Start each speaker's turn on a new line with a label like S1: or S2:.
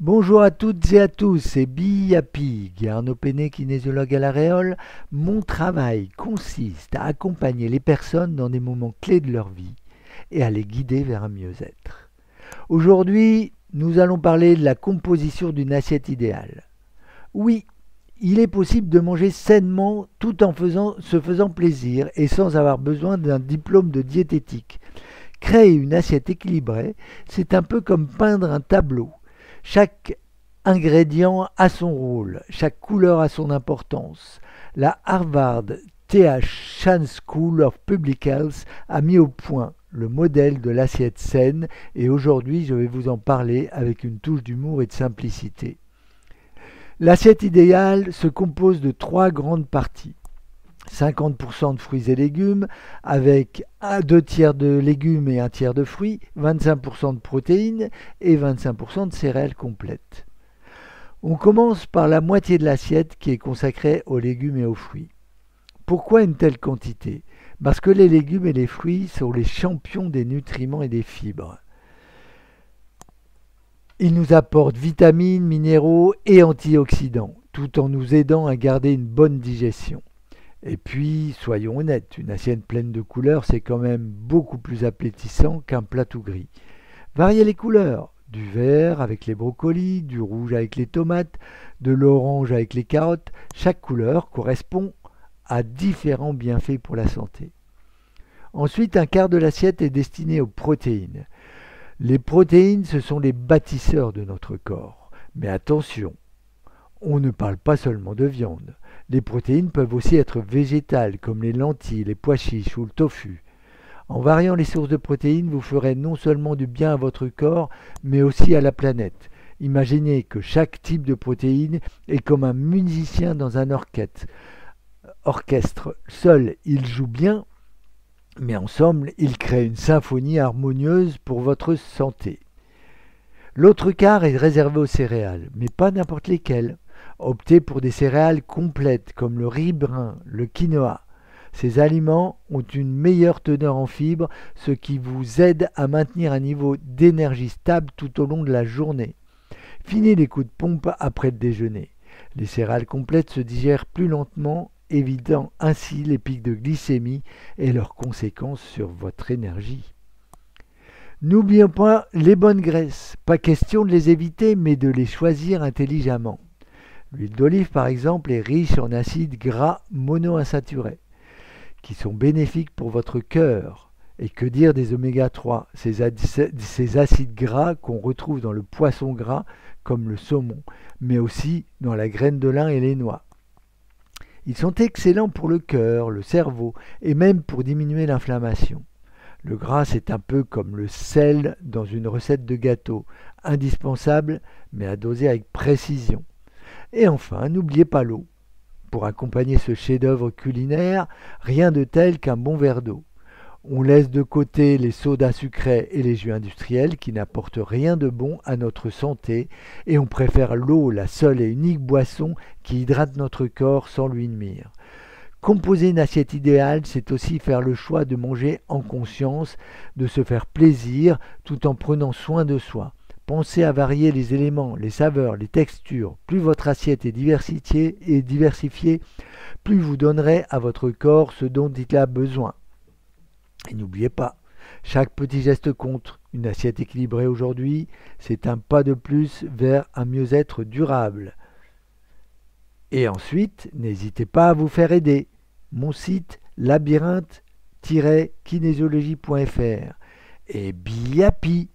S1: Bonjour à toutes et à tous, c'est Biapi, Arnaud Péné, kinésiologue à La Réole. Mon travail consiste à accompagner les personnes dans des moments clés de leur vie et à les guider vers un mieux-être. Aujourd'hui, nous allons parler de la composition d'une assiette idéale. Oui, il est possible de manger sainement tout en se faisant plaisir et sans avoir besoin d'un diplôme de diététique. Créer une assiette équilibrée, c'est un peu comme peindre un tableau. Chaque ingrédient a son rôle, chaque couleur a son importance. La Harvard T.H. Chan School of Public Health a mis au point le modèle de l'assiette saine et aujourd'hui je vais vous en parler avec une touche d'humour et de simplicité. L'assiette idéale se compose de trois grandes parties. 50% de fruits et légumes avec 2 tiers de légumes et 1 tiers de fruits, 25% de protéines et 25% de céréales complètes. On commence par la moitié de l'assiette qui est consacrée aux légumes et aux fruits. Pourquoi une telle quantité? Parce que les légumes et les fruits sont les champions des nutriments et des fibres. Ils nous apportent vitamines, minéraux et antioxydants, tout en nous aidant à garder une bonne digestion. Et puis, soyons honnêtes, une assiette pleine de couleurs, c'est quand même beaucoup plus appétissant qu'un plat tout gris. Variez les couleurs, du vert avec les brocolis, du rouge avec les tomates, de l'orange avec les carottes. Chaque couleur correspond à différents bienfaits pour la santé. Ensuite, 1/4 de l'assiette est destiné aux protéines. Les protéines, ce sont les bâtisseurs de notre corps. Mais attention, on ne parle pas seulement de viande. Les protéines peuvent aussi être végétales, comme les lentilles, les pois chiches ou le tofu. En variant les sources de protéines, vous ferez non seulement du bien à votre corps, mais aussi à la planète. Imaginez que chaque type de protéine est comme un musicien dans un orchestre. Seul, il joue bien, mais ensemble, il crée une symphonie harmonieuse pour votre santé. L'autre quart est réservé aux céréales, mais pas n'importe lesquelles. Optez pour des céréales complètes comme le riz brun, le quinoa. Ces aliments ont une meilleure teneur en fibres, ce qui vous aide à maintenir un niveau d'énergie stable tout au long de la journée. Fini les coups de pompe après le déjeuner. Les céréales complètes se digèrent plus lentement, évitant ainsi les pics de glycémie et leurs conséquences sur votre énergie. N'oublions pas les bonnes graisses. Pas question de les éviter, mais de les choisir intelligemment. L'huile d'olive, par exemple, est riche en acides gras monoinsaturés, qui sont bénéfiques pour votre cœur. Et que dire des oméga 3, ces acides gras qu'on retrouve dans le poisson gras, comme le saumon, mais aussi dans la graine de lin et les noix. Ils sont excellents pour le cœur, le cerveau, et même pour diminuer l'inflammation. Le gras, c'est un peu comme le sel dans une recette de gâteau, indispensable, mais à doser avec précision. Et enfin, n'oubliez pas l'eau. Pour accompagner ce chef-d'œuvre culinaire, rien de tel qu'un bon verre d'eau. On laisse de côté les sodas sucrés et les jus industriels qui n'apportent rien de bon à notre santé et on préfère l'eau, la seule et unique boisson qui hydrate notre corps sans lui nuire. Composer une assiette idéale, c'est aussi faire le choix de manger en conscience, de se faire plaisir tout en prenant soin de soi. Pensez à varier les éléments, les saveurs, les textures. Plus votre assiette est diversifiée, plus vous donnerez à votre corps ce dont il a besoin. Et n'oubliez pas, chaque petit geste compte. Une assiette équilibrée aujourd'hui, c'est un pas de plus vers un mieux-être durable. Et ensuite, n'hésitez pas à vous faire aider. Mon site labyrinthe-kinésiologie.fr et Biapi.